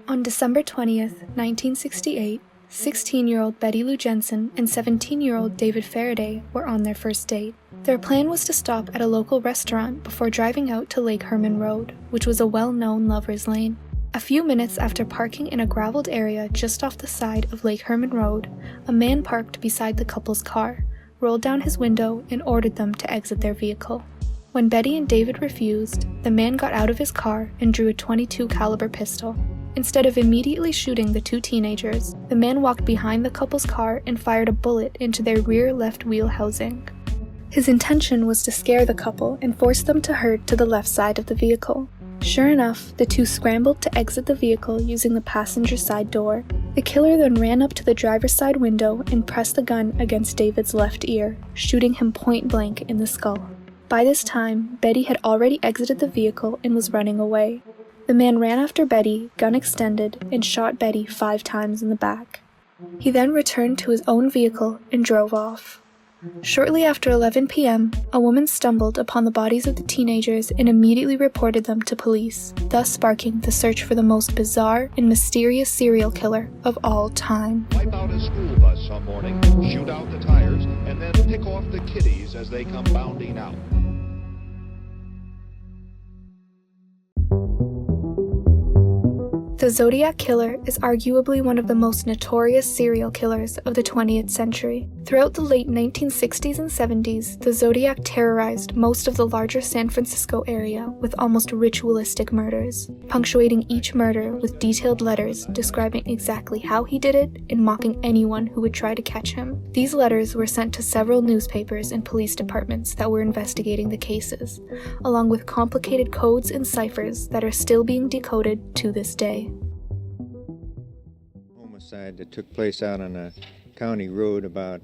On December 20th, 1968, 16-year-old Betty Lou Jensen and 17-year-old David Faraday were on their first date. Their plan was to stop at a local restaurant before driving out to Lake Herman Road, which was a well-known lover's lane. A few minutes after parking in a graveled area just off the side of Lake Herman Road, a man parked beside the couple's car, rolled down his window, and ordered them to exit their vehicle. When Betty and David refused, the man got out of his car and drew a .22 caliber pistol. Instead of immediately shooting the two teenagers, the man walked behind the couple's car and fired a bullet into their rear left wheel housing. His intention was to scare the couple and force them to herd to the left side of the vehicle. Sure enough, the two scrambled to exit the vehicle using the passenger side door. The killer then ran up to the driver's side window and pressed the gun against David's left ear, shooting him point blank in the skull. By this time, Betty had already exited the vehicle and was running away. The man ran after Betty, gun extended, and shot Betty 5 times in the back. He then returned to his own vehicle and drove off. Shortly after 11 p.m., a woman stumbled upon the bodies of the teenagers and immediately reported them to police, thus sparking the search for the most bizarre and mysterious serial killer of all time. Wipe out a school bus some morning, shoot out the tires, and then pick off the kiddies as they come bounding out. The Zodiac Killer is arguably one of the most notorious serial killers of the 20th century. Throughout the late 1960s and 70s, the Zodiac terrorized most of the larger San Francisco area with almost ritualistic murders, punctuating each murder with detailed letters describing exactly how he did it and mocking anyone who would try to catch him. These letters were sent to several newspapers and police departments that were investigating the cases, along with complicated codes and ciphers that are still being decoded to this day. Homicide that took place out on a county road about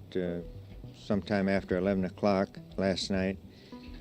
sometime after 11 o'clock last night.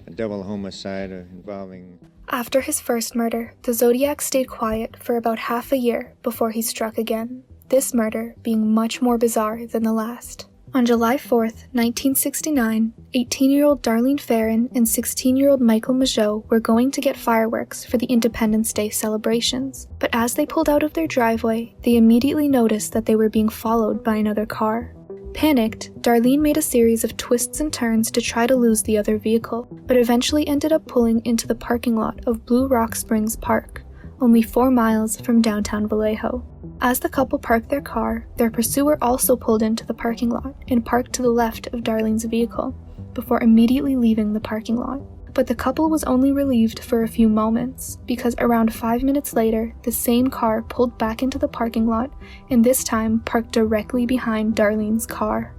A double homicide involving... After his first murder, the Zodiac stayed quiet for about half a year before he struck again, this murder being much more bizarre than the last. On July 4th, 1969, 18-year-old Darlene Farron and 16-year-old Michael Mageau were going to get fireworks for the Independence Day celebrations, but as they pulled out of their driveway, they immediately noticed that they were being followed by another car. Panicked, Darlene made a series of twists and turns to try to lose the other vehicle, but eventually ended up pulling into the parking lot of Blue Rock Springs Park, only 4 miles from downtown Vallejo. As the couple parked their car, their pursuer also pulled into the parking lot and parked to the left of Darlene's vehicle, before immediately leaving the parking lot. But the couple was only relieved for a few moments, because around 5 minutes later, the same car pulled back into the parking lot, and this time parked directly behind Darlene's car.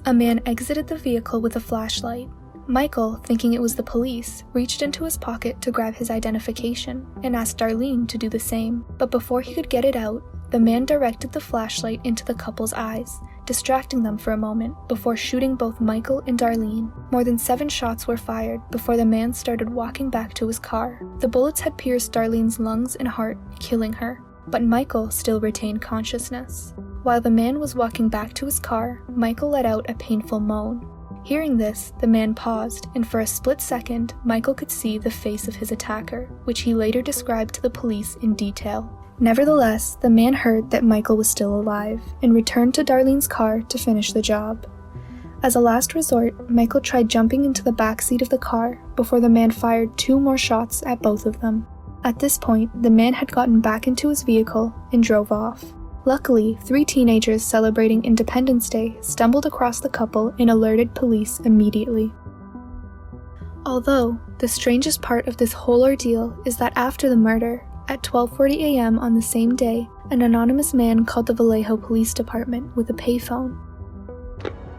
A man exited the vehicle with a flashlight. Michael, thinking it was the police, reached into his pocket to grab his identification and asked Darlene to do the same, but before he could get it out, the man directed the flashlight into the couple's eyes, distracting them for a moment before shooting both Michael and Darlene. More than 7 shots were fired before the man started walking back to his car. The bullets had pierced Darlene's lungs and heart, killing her, but Michael still retained consciousness. While the man was walking back to his car, Michael let out a painful moan. Hearing this, the man paused, and for a split second, Michael could see the face of his attacker, which he later described to the police in detail. Nevertheless, the man heard that Michael was still alive, and returned to Darlene's car to finish the job. As a last resort, Michael tried jumping into the back seat of the car before the man fired 2 more shots at both of them. At this point, the man had gotten back into his vehicle and drove off. Luckily, 3 teenagers celebrating Independence Day stumbled across the couple and alerted police immediately. Although, the strangest part of this whole ordeal is that after the murder, at 12:40 a.m. on the same day, an anonymous man called the Vallejo Police Department with a payphone.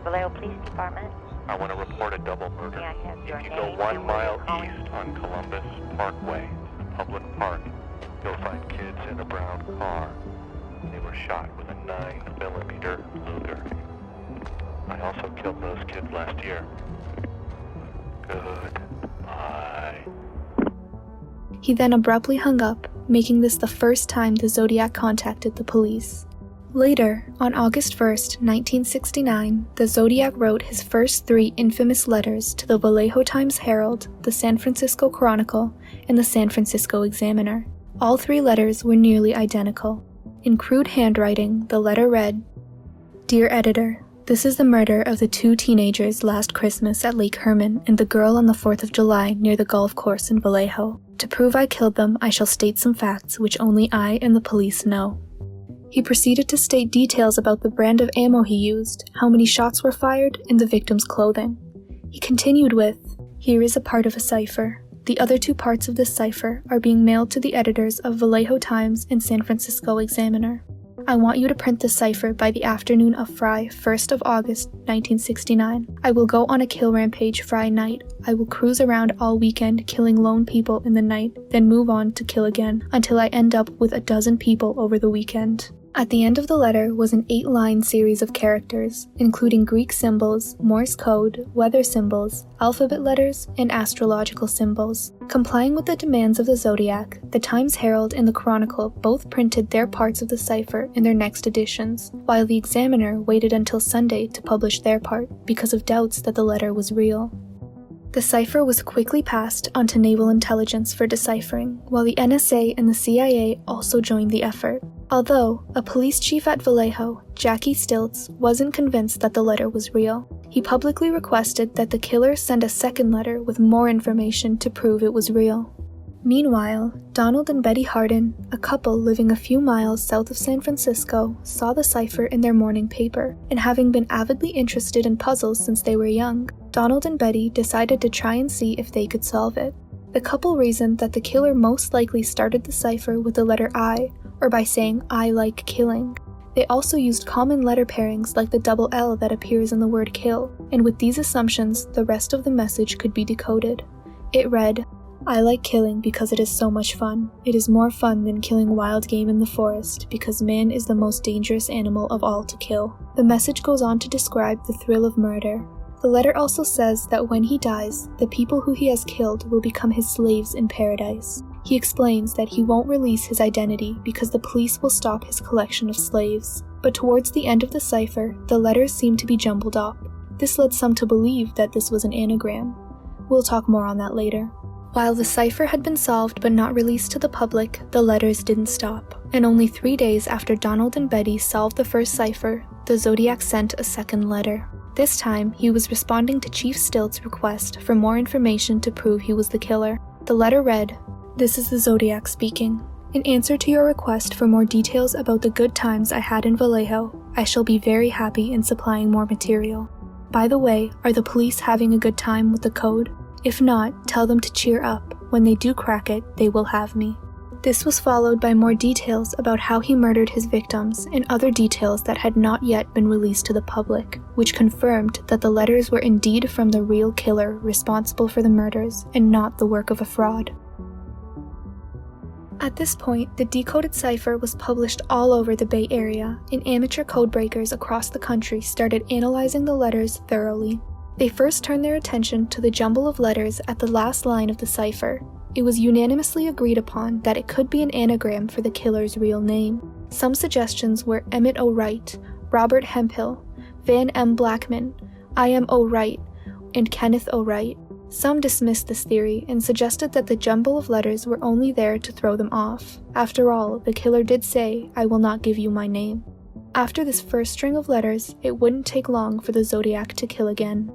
Vallejo Police Department? I want to report a double murder. May I have your If you name go 1 and mile where you're calling? east on Columbus Parkway, public park, you'll find kids in a brown car. They were shot with a 9mm Luger. I also killed those kids last year. Goodbye. He then abruptly hung up, making this the first time the Zodiac contacted the police. Later, on August 1st, 1969, the Zodiac wrote his first 3 infamous letters to the Vallejo Times-Herald, the San Francisco Chronicle, and the San Francisco Examiner. All 3 letters were nearly identical. In crude handwriting, the letter read, "Dear Editor, this is the murder of the 2 teenagers last Christmas at Lake Herman and the girl on the 4th of July near the golf course in Vallejo. To prove I killed them, I shall state some facts which only I and the police know." He proceeded to state details about the brand of ammo he used, how many shots were fired, and the victim's clothing. He continued with, "Here is a part of a cipher. The other 2 parts of this cipher are being mailed to the editors of Vallejo Times and San Francisco Examiner. I want you to print the cipher by the afternoon of Friday, 1st of August, 1969. I will go on a kill rampage Friday night. I will cruise around all weekend killing lone people in the night, then move on to kill again, until I end up with a dozen people over the weekend." At the end of the letter was an 8-line series of characters, including Greek symbols, Morse code, weather symbols, alphabet letters, and astrological symbols. Complying with the demands of the Zodiac, the Times-Herald and the Chronicle both printed their parts of the cipher in their next editions, while the Examiner waited until Sunday to publish their part because of doubts that the letter was real. The cipher was quickly passed on to Naval Intelligence for deciphering, while the NSA and the CIA also joined the effort. Although, a police chief at Vallejo, Jackie Stilts, wasn't convinced that the letter was real. He publicly requested that the killer send a second letter with more information to prove it was real. Meanwhile, Donald and Betty Hardin, a couple living a few miles south of San Francisco, saw the cipher in their morning paper, and having been avidly interested in puzzles since they were young, Donald and Betty decided to try and see if they could solve it. The couple reasoned that the killer most likely started the cipher with the letter I, or by saying, "I like killing." They also used common letter pairings like the double L that appears in the word kill, and with these assumptions, the rest of the message could be decoded. It read, "I like killing because it is so much fun. It is more fun than killing wild game in the forest because man is the most dangerous animal of all to kill." The message goes on to describe the thrill of murder. The letter also says that when he dies, the people who he has killed will become his slaves in paradise. He explains that he won't release his identity because the police will stop his collection of slaves. But towards the end of the cipher, the letters seem to be jumbled up. This led some to believe that this was an anagram. We'll talk more on that later. While the cipher had been solved but not released to the public, the letters didn't stop. And only 3 days after Donald and Betty solved the first cipher, the Zodiac sent a second letter. This time, he was responding to Chief Stilt's request for more information to prove he was the killer. The letter read, "This is the Zodiac speaking. In answer to your request for more details about the good times I had in Vallejo, I shall be very happy in supplying more material. By the way, are the police having a good time with the code? If not, tell them to cheer up. When they do crack it, they will have me." This was followed by more details about how he murdered his victims and other details that had not yet been released to the public, which confirmed that the letters were indeed from the real killer responsible for the murders and not the work of a fraud. At this point, the decoded cipher was published all over the Bay Area, and amateur codebreakers across the country started analyzing the letters thoroughly. They first turned their attention to the jumble of letters at the last line of the cipher. It was unanimously agreed upon that it could be an anagram for the killer's real name. Some suggestions were Emmett O. Wright, Robert Hemphill, Van M. Blackman, I. M. O. Wright, and Kenneth O. Wright. Some dismissed this theory and suggested that the jumble of letters were only there to throw them off. After all, the killer did say, "I will not give you my name." After this first string of letters, it wouldn't take long for the Zodiac to kill again.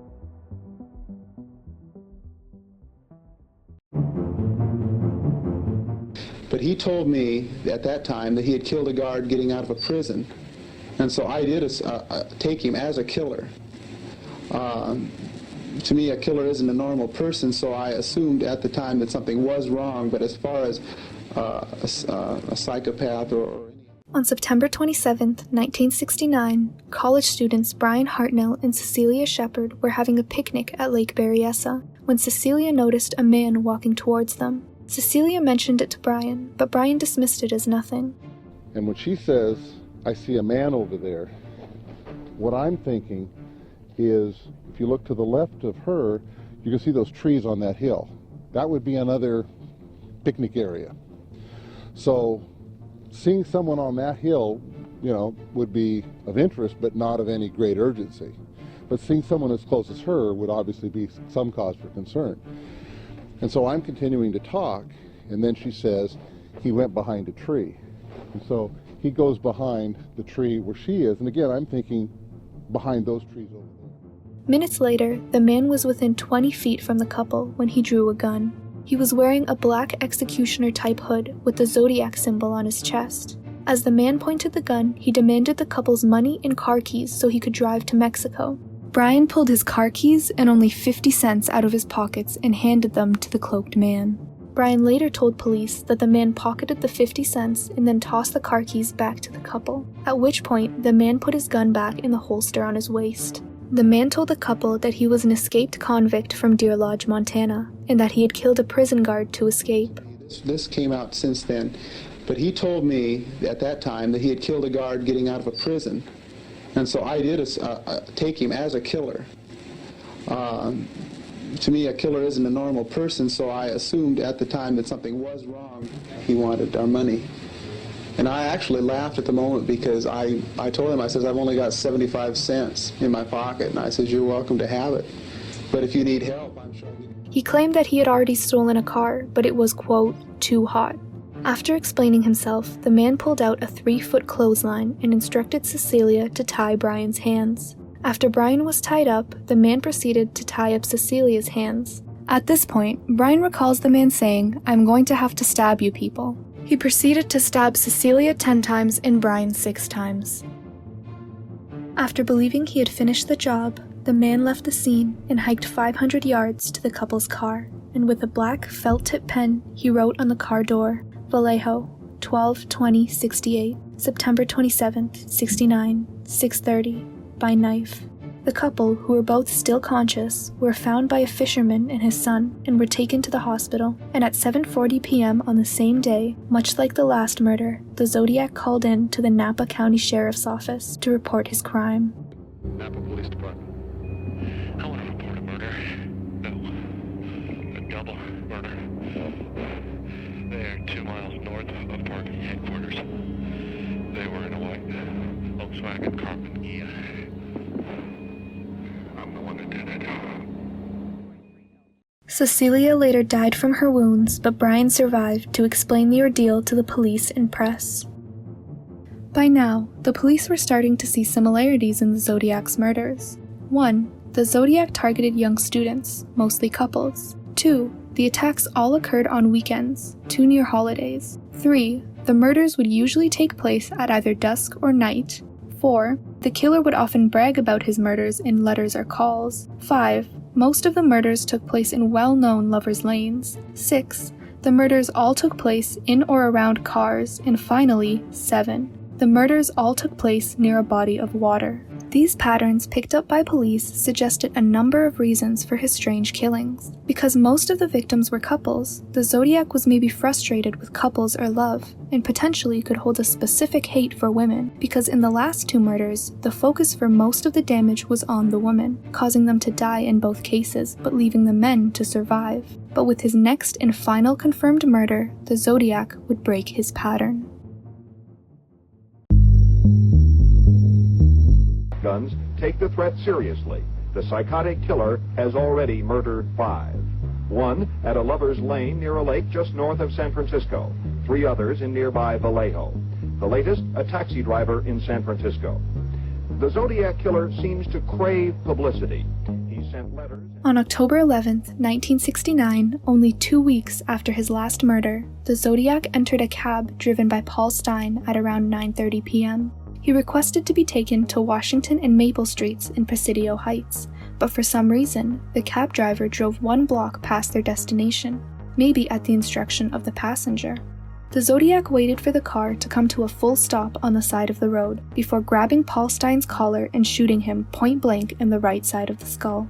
But he told me at that time that he had killed a guard getting out of a prison. And so I did take him as a killer. To me, a killer isn't a normal person, so I assumed at the time that something was wrong. But as far as a psychopath or On September 27, 1969, college students Brian Hartnell and Cecilia Shepard were having a picnic at Lake Berryessa when Cecilia noticed a man walking towards them. Cecilia mentioned it to Brian, but Brian dismissed it as nothing. And when she says, "I see a man over there," what I'm thinking is, if you look to the left of her, you can see those trees on that hill. That would be another picnic area. So seeing someone on that hill, would be of interest, but not of any great urgency. But seeing someone as close as her would obviously be some cause for concern. And so I'm continuing to talk, and then she says, he went behind a tree. And so he goes behind the tree where she is. And again, I'm thinking behind those trees over there. Minutes later, the man was within 20 feet from the couple when he drew a gun. He was wearing a black executioner-type hood with the Zodiac symbol on his chest. As the man pointed the gun, he demanded the couple's money and car keys so he could drive to Mexico. Brian pulled his car keys and only 50 cents out of his pockets and handed them to the cloaked man. Brian later told police that the man pocketed the 50 cents and then tossed the car keys back to the couple, at which point the man put his gun back in the holster on his waist. The man told the couple that he was an escaped convict from Deer Lodge, Montana, and that he had killed a prison guard to escape. This came out since then, but he told me at that time that he had killed a guard getting out of a prison, and so I did take him as a killer. To me, a killer isn't a normal person, so I assumed at the time that something was wrong. He wanted our money. And I actually laughed at the moment because I told him, I says, I've only got 75 cents in my pocket. And I says, you're welcome to have it. But if you need help, I'm sure we can. He claimed that he had already stolen a car, but it was, quote, too hot. After explaining himself, the man pulled out a 3-foot clothesline and instructed Cecilia to tie Brian's hands. After Brian was tied up, the man proceeded to tie up Cecilia's hands. At this point, Brian recalls the man saying, "I'm going to have to stab you people." He proceeded to stab Cecilia 10 times and Brian 6 times. After believing he had finished the job, the man left the scene and hiked 500 yards to the couple's car, and with a black felt-tip pen, he wrote on the car door, Vallejo, 12/20/68, September 27th, 69, 6:30, by knife. The couple, who were both still conscious, were found by a fisherman and his son and were taken to the hospital, and at 7:40 p.m. on the same day, much like the last murder, the Zodiac called in to the Napa County Sheriff's Office to report his crime. Napa Police Department. I want to report a murder. No, a double murder. They're 2 miles north of parking headquarters. They were in a white Volkswagen Carmen Gia. I'm the one that did it. Cecilia later died from her wounds, but Brian survived to explain the ordeal to the police and press. By now, the police were starting to see similarities in the Zodiac's murders. 1. The Zodiac targeted young students, mostly couples. 2. The attacks all occurred on weekends, 2 near holidays. 3. The murders would usually take place at either dusk or night. 4. The killer would often brag about his murders in letters or calls. 5. Most of the murders took place in well-known lovers' lanes. 6. The murders all took place in or around cars. And finally, 7. The murders all took place near a body of water. These patterns picked up by police suggested a number of reasons for his strange killings. Because most of the victims were couples, the Zodiac was maybe frustrated with couples or love, and potentially could hold a specific hate for women, because in the last 2 murders, the focus for most of the damage was on the woman, causing them to die in both cases, but leaving the men to survive. But with his next and final confirmed murder, the Zodiac would break his pattern. Guns take the threat seriously. The psychotic killer has already murdered 5. 1 at a lover's lane near a lake just north of San Francisco. 3 others in nearby Vallejo. The latest, a taxi driver in San Francisco. The Zodiac Killer seems to crave publicity. He sent letters. On October 11th, 1969, only 2 weeks after his last murder, the Zodiac entered a cab driven by Paul Stein at around 9:30 p.m. He requested to be taken to Washington and Maple Streets in Presidio Heights, but for some reason, the cab driver drove 1 block past their destination, maybe at the instruction of the passenger. The Zodiac waited for the car to come to a full stop on the side of the road before grabbing Paul Stein's collar and shooting him point blank in the right side of the skull.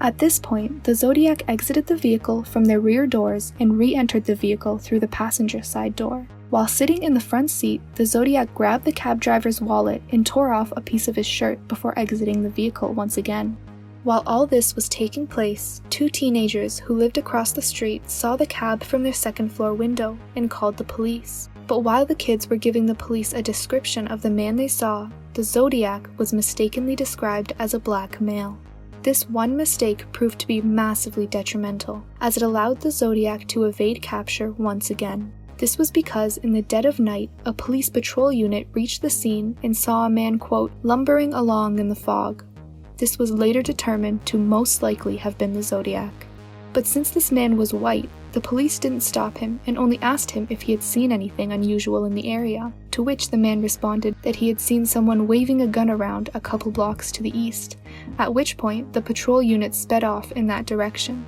At this point, the Zodiac exited the vehicle from their rear doors and re-entered the vehicle through the passenger side door. While sitting in the front seat, the Zodiac grabbed the cab driver's wallet and tore off a piece of his shirt before exiting the vehicle once again. While all this was taking place, 2 teenagers who lived across the street saw the cab from their second-floor window and called the police. But while the kids were giving the police a description of the man they saw, the Zodiac was mistakenly described as a black male. This one mistake proved to be massively detrimental, as it allowed the Zodiac to evade capture once again. This was because in the dead of night, a police patrol unit reached the scene and saw a man, quote, lumbering along in the fog. This was later determined to most likely have been the Zodiac. But since this man was white, the police didn't stop him and only asked him if he had seen anything unusual in the area, to which the man responded that he had seen someone waving a gun around a couple blocks to the east, at which point the patrol unit sped off in that direction.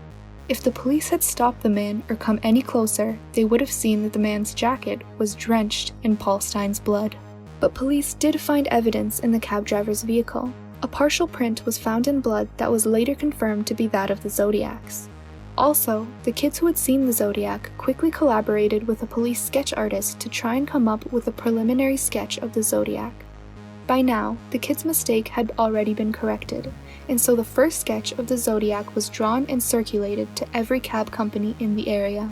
If the police had stopped the man or come any closer, they would have seen that the man's jacket was drenched in Paul Stine's blood. But police did find evidence in the cab driver's vehicle. A partial print was found in blood that was later confirmed to be that of the Zodiac's. Also, the kids who had seen the Zodiac quickly collaborated with a police sketch artist to try and come up with a preliminary sketch of the Zodiac. By now, the kids' mistake had already been corrected, and so the first sketch of the Zodiac was drawn and circulated to every cab company in the area.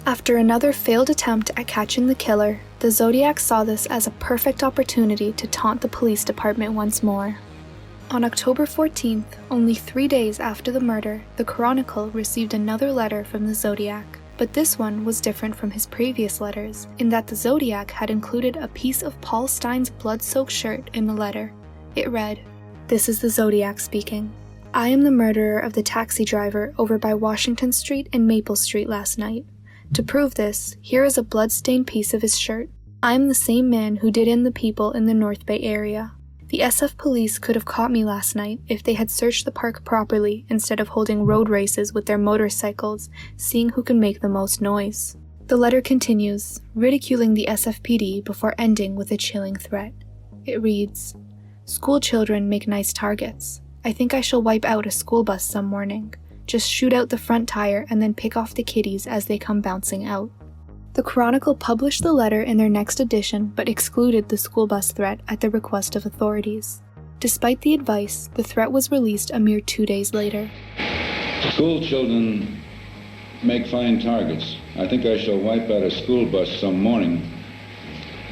After another failed attempt at catching the killer, the Zodiac saw this as a perfect opportunity to taunt the police department once more. On October 14th, only 3 days after the murder, the Chronicle received another letter from the Zodiac. But this one was different from his previous letters, in that the Zodiac had included a piece of Paul Stine's blood-soaked shirt in the letter. It read, "This is the Zodiac speaking. I am the murderer of the taxi driver over by Washington Street and Maple Street last night. To prove this, here is a blood-stained piece of his shirt. I am the same man who did in the people in the North Bay area. The SF police could have caught me last night if they had searched the park properly instead of holding road races with their motorcycles, seeing who can make the most noise." The letter continues, ridiculing the SFPD before ending with a chilling threat. It reads, "School children make nice targets. I think I shall wipe out a school bus some morning. Just shoot out the front tire and then pick off the kiddies as they come bouncing out." The Chronicle published the letter in their next edition but excluded the school bus threat at the request of authorities. Despite the advice, the threat was released a mere 2 days later. "School children make fine targets. I think I shall wipe out a school bus some morning.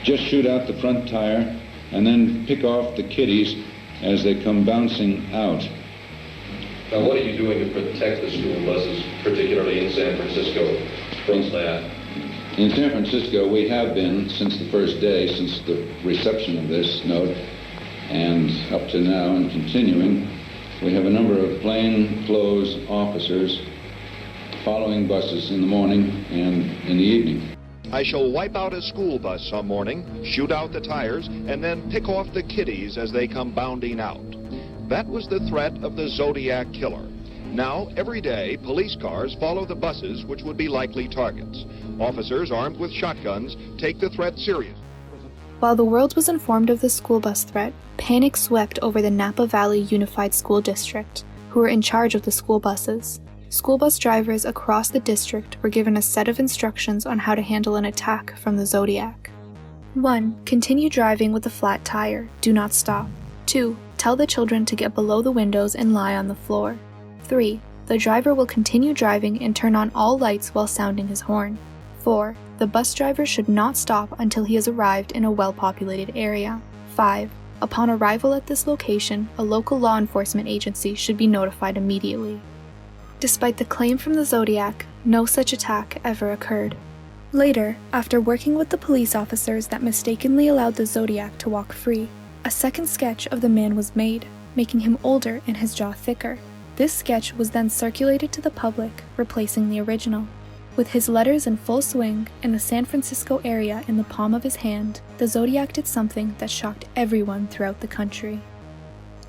Just shoot out the front tire and then pick off the kiddies as they come bouncing out." Now, what are you doing to protect the school buses, particularly in San Francisco, from that? In San Francisco, we have been, since the first day, since the reception of this note, and up to now and continuing, we have a number of plainclothes officers following buses in the morning and in the evening. "I shall wipe out a school bus some morning, shoot out the tires, and then pick off the kiddies as they come bounding out." That was the threat of the Zodiac Killer. Now, every day, police cars follow the buses which would be likely targets. Officers armed with shotguns take the threat seriously. While the world was informed of the school bus threat, panic swept over the Napa Valley Unified School District, who were in charge of the school buses. School bus drivers across the district were given a set of instructions on how to handle an attack from the Zodiac. 1. Continue driving with a flat tire. Do not stop. 2. Tell the children to get below the windows and lie on the floor. 3. The driver will continue driving and turn on all lights while sounding his horn. 4. The bus driver should not stop until he has arrived in a well-populated area. 5. Upon arrival at this location, a local law enforcement agency should be notified immediately. Despite the claim from the Zodiac, no such attack ever occurred. Later, after working with the police officers that mistakenly allowed the Zodiac to walk free, a second sketch of the man was made, making him older and his jaw thicker. This sketch was then circulated to the public, replacing the original. With his letters in full swing and the San Francisco area in the palm of his hand, the Zodiac did something that shocked everyone throughout the country.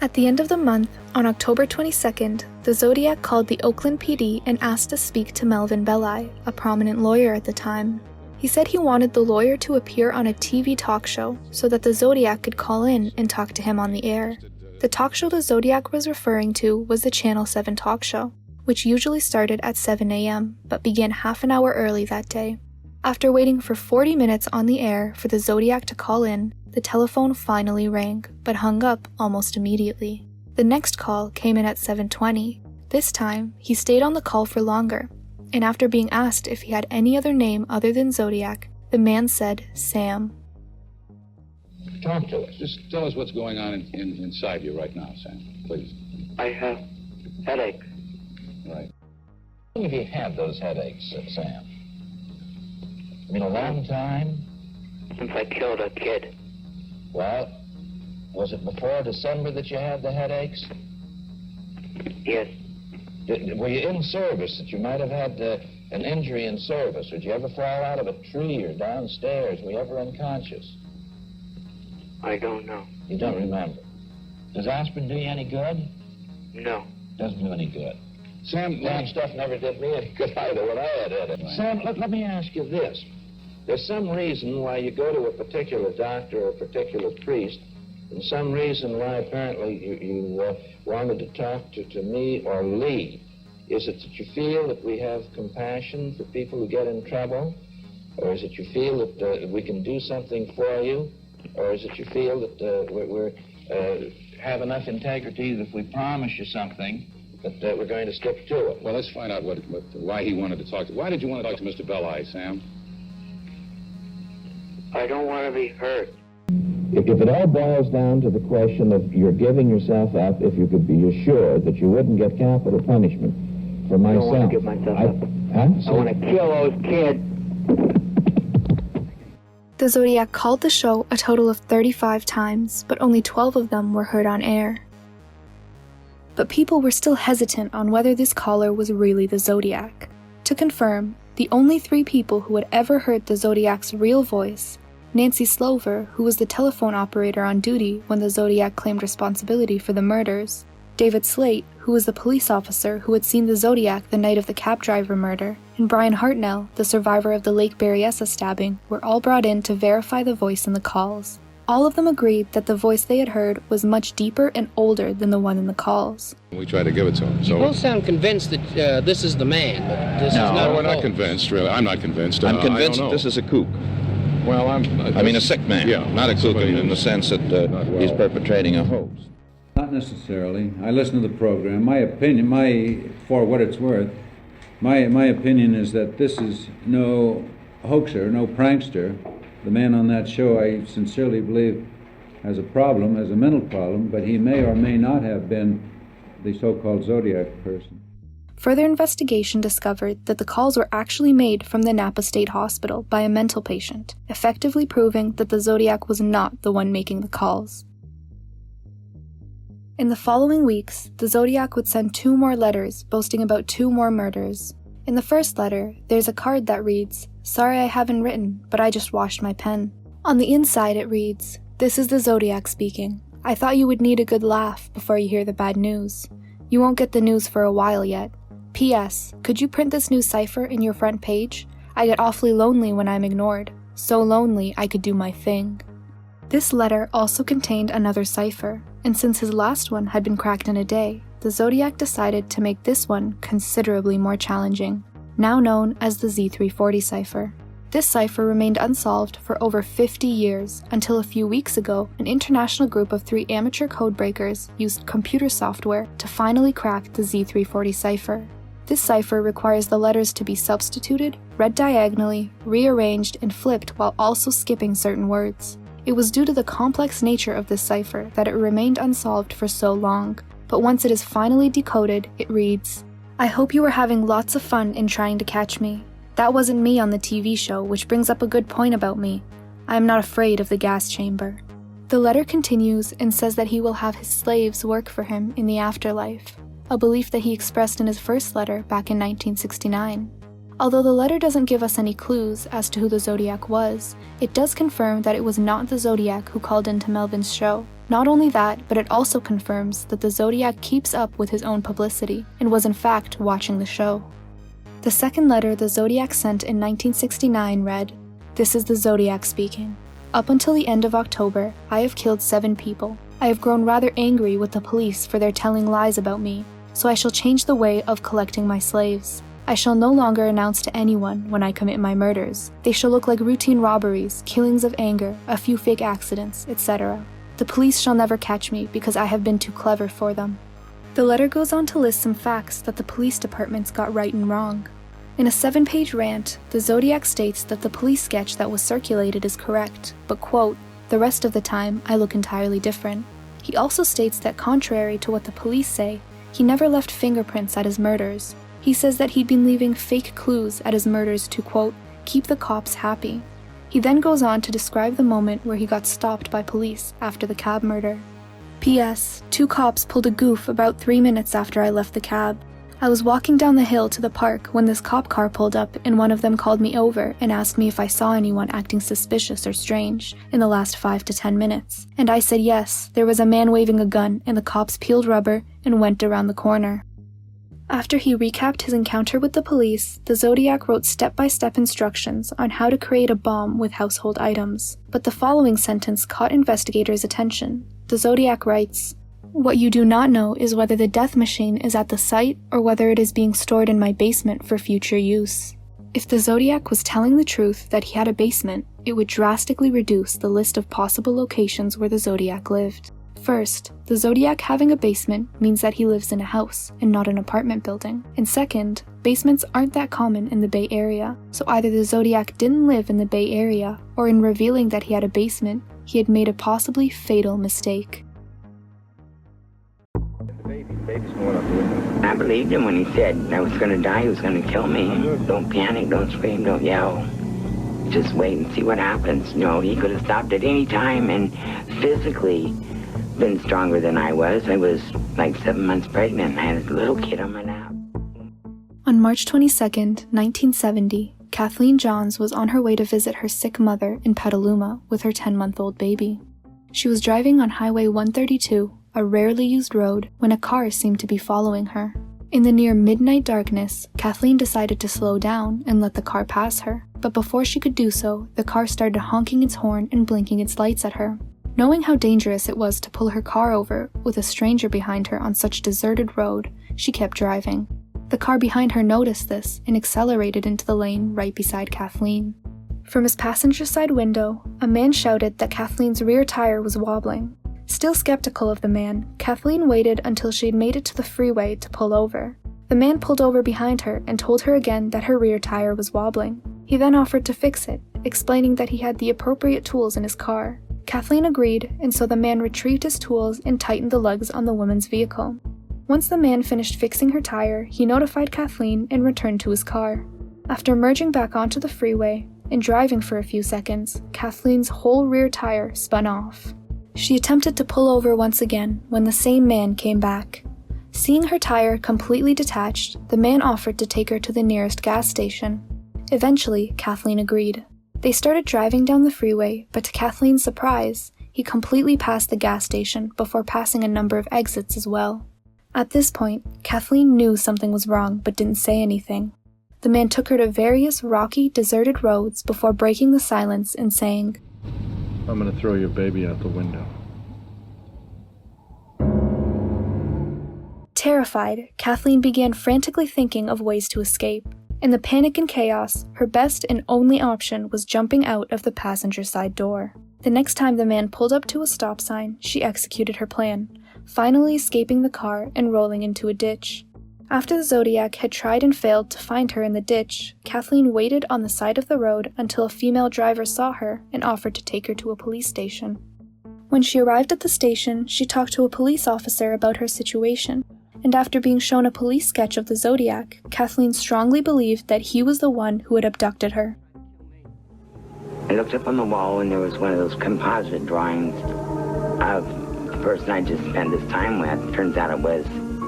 At the end of the month, on October 22nd, the Zodiac called the Oakland PD and asked to speak to Melvin Belli, a prominent lawyer at the time. He said he wanted the lawyer to appear on a TV talk show so that the Zodiac could call in and talk to him on the air. The talk show the Zodiac was referring to was the Channel 7 talk show, which usually started at 7 a.m., but began half an hour early that day. After waiting for 40 minutes on the air for the Zodiac to call in, the telephone finally rang, but hung up almost immediately. The next call came in at 7:20. This time, he stayed on the call for longer, and after being asked if he had any other name other than Zodiac, the man said Sam. Talk to us. Just tell us what's going on inside you right now, Sam, please. I have headaches. Right. How long have you had those headaches, Sam? I mean, a long time? Since I killed a kid. Well, was it before December that you had the headaches? Yes. Were you in service that you might have had an injury in service? Did you ever fall out of a tree or downstairs? Were you ever unconscious? I don't know. You don't remember. Does aspirin do you any good? No. Doesn't do any good. Sam, that stuff never did me any good either when I had it. Sam, let me ask you this. There's some reason why you go to a particular doctor or a particular priest, and some reason why apparently you wanted to talk to me or Lee. Is it that you feel that we have compassion for people who get in trouble? Or is it you feel that we can do something for you? Or is it you feel that we have enough integrity that if we promise you something, that we're going to stick to it? Well, let's find out why he wanted to talk to. Why did you want to talk to Mr. Belli, Sam? I don't want to be hurt. If it all boils down to the question of you're giving yourself up, if you could be assured that you wouldn't get capital punishment for myself. I don't want to give myself up. Huh? I want to kill those kids. The Zodiac called the show a total of 35 times, but only 12 of them were heard on air. But people were still hesitant on whether this caller was really the Zodiac. To confirm, the only 3 people who had ever heard the Zodiac's real voice, Nancy Slover, who was the telephone operator on duty when the Zodiac claimed responsibility for the murders, David Slate, who was the police officer who had seen the Zodiac the night of the cab driver murder, and Brian Hartnell, the survivor of the Lake Berryessa stabbing, were all brought in to verify the voice in the calls. All of them agreed that the voice they had heard was much deeper and older than the one in the calls. We tried to give it to him. You both sound convinced that this is the man, but this is not. No, we're not convinced, really. I'm not convinced. I'm convinced that this is a kook. Well, I mean, a sick man. Yeah, not a kook in the sense that he's perpetrating a hoax. Not necessarily. I listen to the program. My opinion, for what it's worth, my opinion is that this is no hoaxer, no prankster. The man on that show, I sincerely believe, has a problem, has a mental problem, but he may or may not have been the so-called Zodiac person. Further investigation discovered that the calls were actually made from the Napa State Hospital by a mental patient, effectively proving that the Zodiac was not the one making the calls. In the following weeks, the Zodiac would send 2 more letters boasting about 2 more murders. In the first letter, there's a card that reads, "Sorry I haven't written, but I just washed my pen." On the inside it reads, "This is the Zodiac speaking. I thought you would need a good laugh before you hear the bad news. You won't get the news for a while yet. P.S. Could you print this new cipher in your front page? I get awfully lonely when I'm ignored. So lonely I could do my thing." This letter also contained another cipher, and since his last one had been cracked in a day, the Zodiac decided to make this one considerably more challenging, now known as the Z340 cipher. This cipher remained unsolved for over 50 years, until a few weeks ago, an international group of 3 amateur codebreakers used computer software to finally crack the Z340 cipher. This cipher requires the letters to be substituted, read diagonally, rearranged, and flipped while also skipping certain words. It was due to the complex nature of this cipher that it remained unsolved for so long, but once it is finally decoded, it reads, "I hope you were having lots of fun in trying to catch me. That wasn't me on the TV show, which brings up a good point about me. I am not afraid of the gas chamber." The letter continues and says that he will have his slaves work for him in the afterlife, a belief that he expressed in his first letter back in 1969. Although the letter doesn't give us any clues as to who the Zodiac was, it does confirm that it was not the Zodiac who called into Melvin's show. Not only that, but it also confirms that the Zodiac keeps up with his own publicity and was in fact watching the show. The second letter the Zodiac sent in 1969 read, "This is the Zodiac speaking. Up until the end of October, I have killed 7 people. I have grown rather angry with the police for their telling lies about me, so I shall change the way of collecting my slaves. I shall no longer announce to anyone when I commit my murders. They shall look like routine robberies, killings of anger, a few fake accidents, etc. The police shall never catch me because I have been too clever for them." The letter goes on to list some facts that the police departments got right and wrong. In a 7-page rant, the Zodiac states that the police sketch that was circulated is correct, but quote, "The rest of the time, I look entirely different." He also states that contrary to what the police say, he never left fingerprints at his murders. He says that he'd been leaving fake clues at his murders to, quote, keep the cops happy. He then goes on to describe the moment where he got stopped by police after the cab murder. P.S. 2 cops pulled a goof about 3 minutes after I left the cab. I was walking down the hill to the park when this cop car pulled up and one of them called me over and asked me if I saw anyone acting suspicious or strange in the last 5 to 10 minutes. And I said yes, there was a man waving a gun and the cops peeled rubber and went around the corner. After he recapped his encounter with the police, the Zodiac wrote step-by-step instructions on how to create a bomb with household items. But the following sentence caught investigators' attention. The Zodiac writes, "What you do not know is whether the death machine is at the site or whether it is being stored in my basement for future use." If the Zodiac was telling the truth that he had a basement, it would drastically reduce the list of possible locations where the Zodiac lived. First, the Zodiac having a basement means that he lives in a house and not an apartment building. And second, basements aren't that common in the Bay Area, so either the Zodiac didn't live in the Bay Area, or in revealing that he had a basement, he had made a possibly fatal mistake. I believed him when he said I was going to die, he was going to kill me. Don't panic, don't scream, don't yell. Just wait and see what happens. You know, he could have stopped at any time and physically been stronger than I was. I was like 7 months pregnant. I had a little kid on my lap. On March 22nd, 1970, Kathleen Johns was on her way to visit her sick mother in Petaluma with her 10-month-old baby. She was driving on Highway 132, a rarely used road, when a car seemed to be following her. In the near midnight darkness, Kathleen decided to slow down and let the car pass her. But before she could do so, the car started honking its horn and blinking its lights at her. Knowing how dangerous it was to pull her car over with a stranger behind her on such deserted road, she kept driving. The car behind her noticed this and accelerated into the lane right beside Kathleen. From his passenger side window, a man shouted that Kathleen's rear tire was wobbling. Still skeptical of the man, Kathleen waited until she had made it to the freeway to pull over. The man pulled over behind her and told her again that her rear tire was wobbling. He then offered to fix it, explaining that he had the appropriate tools in his car. Kathleen agreed, and so the man retrieved his tools and tightened the lugs on the woman's vehicle. Once the man finished fixing her tire, he notified Kathleen and returned to his car. After merging back onto the freeway and driving for a few seconds, Kathleen's whole rear tire spun off. She attempted to pull over once again when the same man came back. Seeing her tire completely detached, the man offered to take her to the nearest gas station. Eventually, Kathleen agreed. They started driving down the freeway, but to Kathleen's surprise, he completely passed the gas station before passing a number of exits as well. At this point, Kathleen knew something was wrong but didn't say anything. The man took her to various rocky, deserted roads before breaking the silence and saying, "I'm going to throw your baby out the window." Terrified, Kathleen began frantically thinking of ways to escape. In the panic and chaos, her best and only option was jumping out of the passenger side door. The next time the man pulled up to a stop sign, she executed her plan, finally escaping the car and rolling into a ditch. After the Zodiac had tried and failed to find her in the ditch, Kathleen waited on the side of the road until a female driver saw her and offered to take her to a police station. When she arrived at the station, she talked to a police officer about her situation. And after being shown a police sketch of the Zodiac, Kathleen strongly believed that he was the one who had abducted her. I looked up on the wall and there was one of those composite drawings of the person I just spent this time with. Turns out it was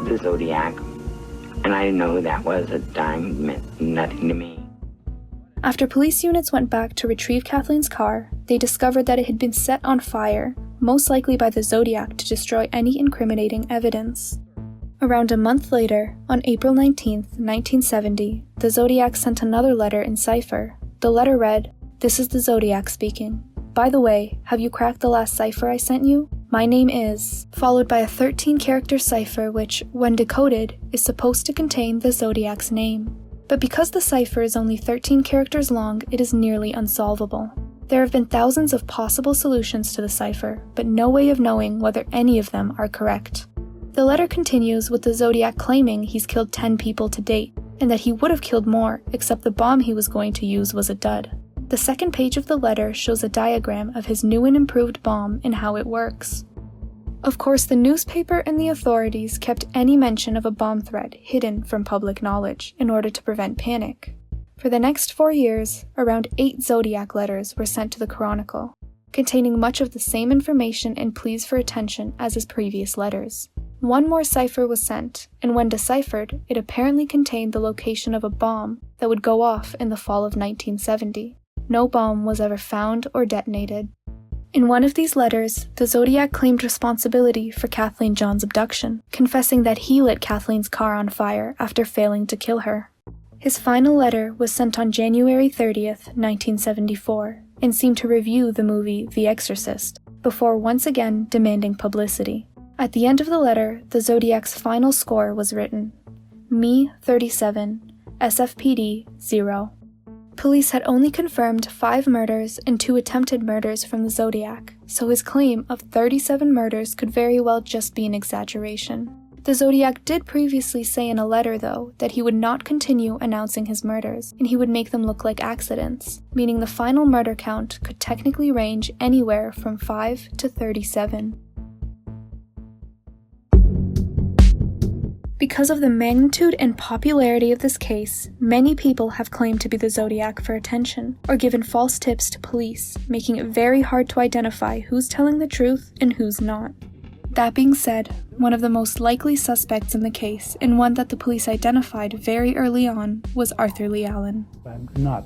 the Zodiac, and I didn't know who that was at the time. It meant nothing to me. After police units went back to retrieve Kathleen's car, they discovered that it had been set on fire, most likely by the Zodiac to destroy any incriminating evidence. Around a month later, on April 19, 1970, the Zodiac sent another letter in cipher. The letter read, "This is the Zodiac speaking. By the way, have you cracked the last cipher I sent you? My name is," followed by a 13-character cipher which, when decoded, is supposed to contain the Zodiac's name. But because the cipher is only 13 characters long, it is nearly unsolvable. There have been thousands of possible solutions to the cipher, but no way of knowing whether any of them are correct. The letter continues with the Zodiac claiming he's killed 10 people to date, and that he would have killed more, except the bomb he was going to use was a dud. The second page of the letter shows a diagram of his new and improved bomb and how it works. Of course, the newspaper and the authorities kept any mention of a bomb threat hidden from public knowledge in order to prevent panic. For the next 4 years, around 8 Zodiac letters were sent to the Chronicle, containing much of the same information and pleas for attention as his previous letters. One more cipher was sent, and when deciphered, it apparently contained the location of a bomb that would go off in the fall of 1970. No bomb was ever found or detonated. In one of these letters, the Zodiac claimed responsibility for Kathleen John's abduction, confessing that he lit Kathleen's car on fire after failing to kill her. His final letter was sent on January 30th, 1974, and seemed to review the movie The Exorcist, before once again demanding publicity. At the end of the letter, the Zodiac's final score was written: Me 37, SFPD 0. Police had only confirmed 5 murders and 2 attempted murders from the Zodiac, so his claim of 37 murders could very well just be an exaggeration. The Zodiac did previously say in a letter, though, that he would not continue announcing his murders, and he would make them look like accidents, meaning the final murder count could technically range anywhere from 5 to 37. Because of the magnitude and popularity of this case, many people have claimed to be the Zodiac for attention, or given false tips to police, making it very hard to identify who's telling the truth and who's not. That being said, one of the most likely suspects in the case, and one that the police identified very early on, was Arthur Lee Allen. I'm not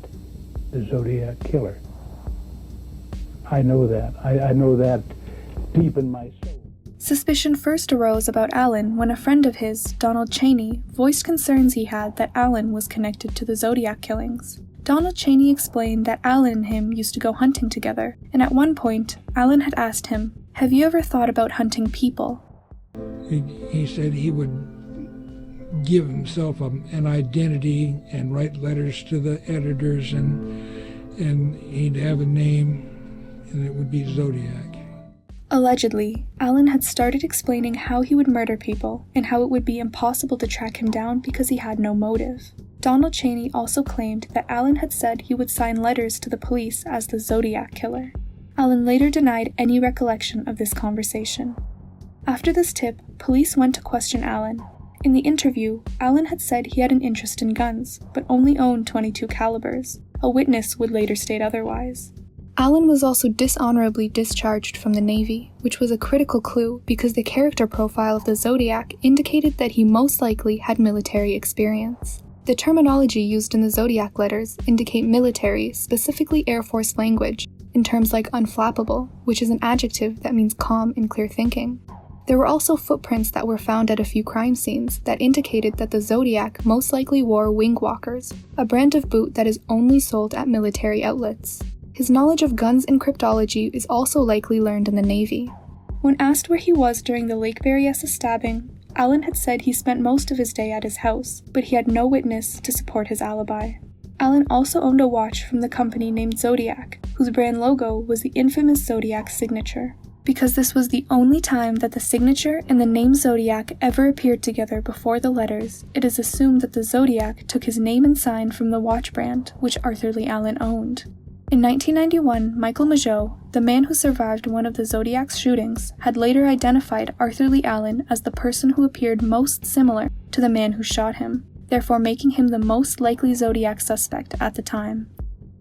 the Zodiac Killer. I know that. I know that deep in my soul. Suspicion first arose about Allen when a friend of his, Donald Cheney, voiced concerns he had that Allen was connected to the Zodiac killings. Donald Cheney explained that Allen and him used to go hunting together, and at one point, Allen had asked him, "Have you ever thought about hunting people?" He said he would give himself an identity and write letters to the editors, and he'd have a name, and it would be Zodiac. Allegedly, Allen had started explaining how he would murder people and how it would be impossible to track him down because he had no motive. Donald Cheney also claimed that Allen had said he would sign letters to the police as the Zodiac Killer. Allen later denied any recollection of this conversation. After this tip, police went to question Allen. In the interview, Allen had said he had an interest in guns, but only owned .22 calibers. A witness would later state otherwise. Allen was also dishonorably discharged from the Navy, which was a critical clue because the character profile of the Zodiac indicated that he most likely had military experience. The terminology used in the Zodiac letters indicate military, specifically Air Force language, in terms like unflappable, which is an adjective that means calm and clear thinking. There were also footprints that were found at a few crime scenes that indicated that the Zodiac most likely wore wing walkers, a brand of boot that is only sold at military outlets. His knowledge of guns and cryptology is also likely learned in the Navy. When asked where he was during the Lake Berryessa stabbing, Allen had said he spent most of his day at his house, but he had no witness to support his alibi. Allen also owned a watch from the company named Zodiac, whose brand logo was the infamous Zodiac signature. Because this was the only time that the signature and the name Zodiac ever appeared together before the letters, it is assumed that the Zodiac took his name and sign from the watch brand, which Arthur Lee Allen owned. In 1991, Michael Mageau, the man who survived one of the Zodiac's shootings, had later identified Arthur Lee Allen as the person who appeared most similar to the man who shot him, therefore making him the most likely Zodiac suspect at the time.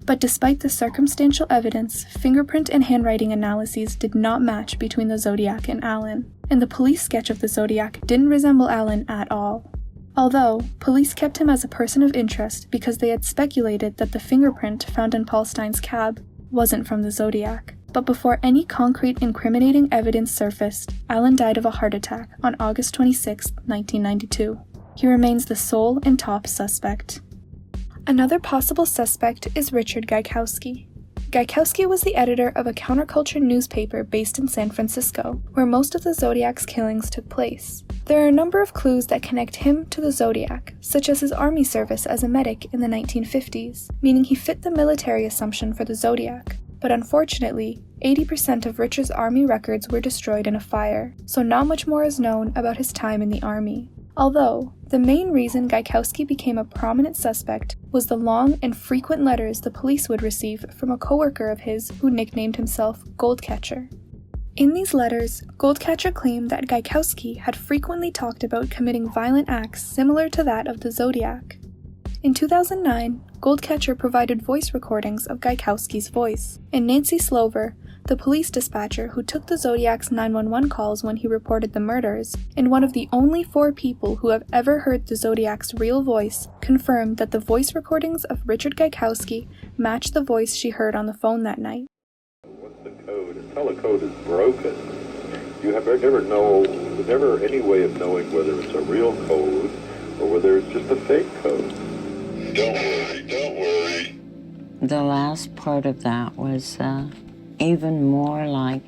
But despite the circumstantial evidence, fingerprint and handwriting analyses did not match between the Zodiac and Allen, and the police sketch of the Zodiac didn't resemble Allen at all. Although, police kept him as a person of interest because they had speculated that the fingerprint found in Paul Stine's cab wasn't from the Zodiac. But before any concrete incriminating evidence surfaced, Allen died of a heart attack on August 26, 1992. He remains the sole and top suspect. Another possible suspect is Richard Gaikowski. Gaikowski was the editor of a counterculture newspaper based in San Francisco, where most of the Zodiac's killings took place. There are a number of clues that connect him to the Zodiac, such as his army service as a medic in the 1950s, meaning he fit the military assumption for the Zodiac. But unfortunately, 80% of Richard's army records were destroyed in a fire, so not much more is known about his time in the army. Although, the main reason Gaikowski became a prominent suspect was the long and frequent letters the police would receive from a coworker of his who nicknamed himself Goldcatcher. In these letters, Goldcatcher claimed that Gaikowski had frequently talked about committing violent acts similar to that of the Zodiac. In 2009, Goldcatcher provided voice recordings of Gaikowski's voice, and Nancy Slover, the police dispatcher who took the Zodiac's 911 calls when he reported the murders, and one of the only 4 people who have ever heard the Zodiac's real voice, confirmed that the voice recordings of Richard Gaikowski matched the voice she heard on the phone that night. What's the code? Until the code is broken, you have never any way of knowing whether it's a real code or whether it's just a fake code. Don't worry. The last part of that was even more like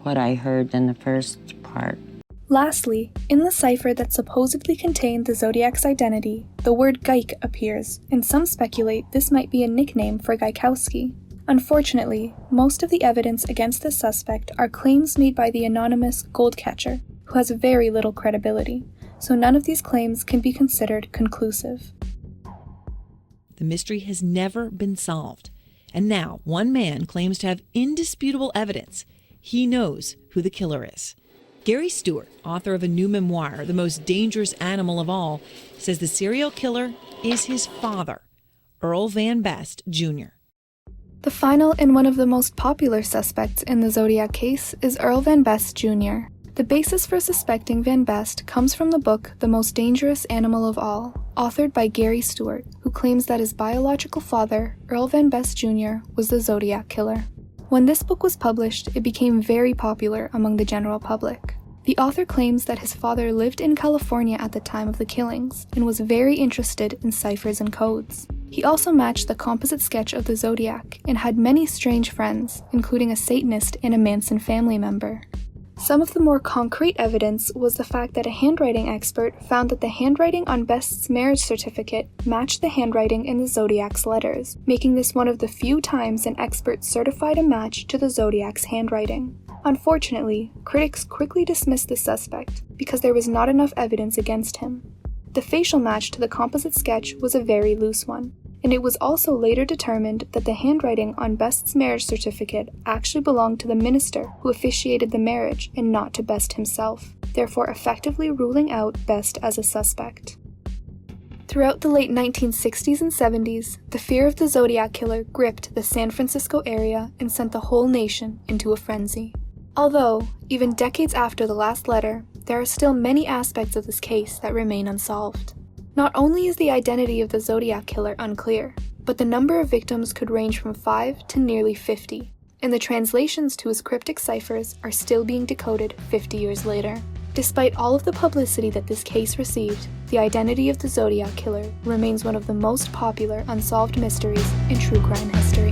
what I heard in the first part. Lastly, in the cipher that supposedly contained the Zodiac's identity, the word Geik appears, and some speculate this might be a nickname for Gaikowski. Unfortunately, most of the evidence against the suspect are claims made by the anonymous Goldcatcher, who has very little credibility, so none of these claims can be considered conclusive. The mystery has never been solved, and now one man claims to have indisputable evidence. He knows who the killer is. Gary Stewart, author of a new memoir, The Most Dangerous Animal of All, says the serial killer is his father, Earl Van Best, Jr. The final and one of the most popular suspects in the Zodiac case is Earl Van Best, Jr. The basis for suspecting Van Best comes from the book The Most Dangerous Animal of All, authored by Gary Stewart, who claims that his biological father, Earl Van Best Jr., was the Zodiac Killer. When this book was published, it became very popular among the general public. The author claims that his father lived in California at the time of the killings and was very interested in ciphers and codes. He also matched the composite sketch of the Zodiac and had many strange friends, including a Satanist and a Manson family member. Some of the more concrete evidence was the fact that a handwriting expert found that the handwriting on Best's marriage certificate matched the handwriting in the Zodiac's letters, making this one of the few times an expert certified a match to the Zodiac's handwriting. Unfortunately, critics quickly dismissed the suspect because there was not enough evidence against him. The facial match to the composite sketch was a very loose one, and it was also later determined that the handwriting on Best's marriage certificate actually belonged to the minister who officiated the marriage and not to Best himself, therefore effectively ruling out Best as a suspect. Throughout the late 1960s and 70s, the fear of the Zodiac Killer gripped the San Francisco area and sent the whole nation into a frenzy. Although, even decades after the last letter, there are still many aspects of this case that remain unsolved. Not only is the identity of the Zodiac Killer unclear, but the number of victims could range from 5 to nearly 50, and the translations to his cryptic ciphers are still being decoded 50 years later. Despite all of the publicity that this case received, the identity of the Zodiac Killer remains one of the most popular unsolved mysteries in true crime history.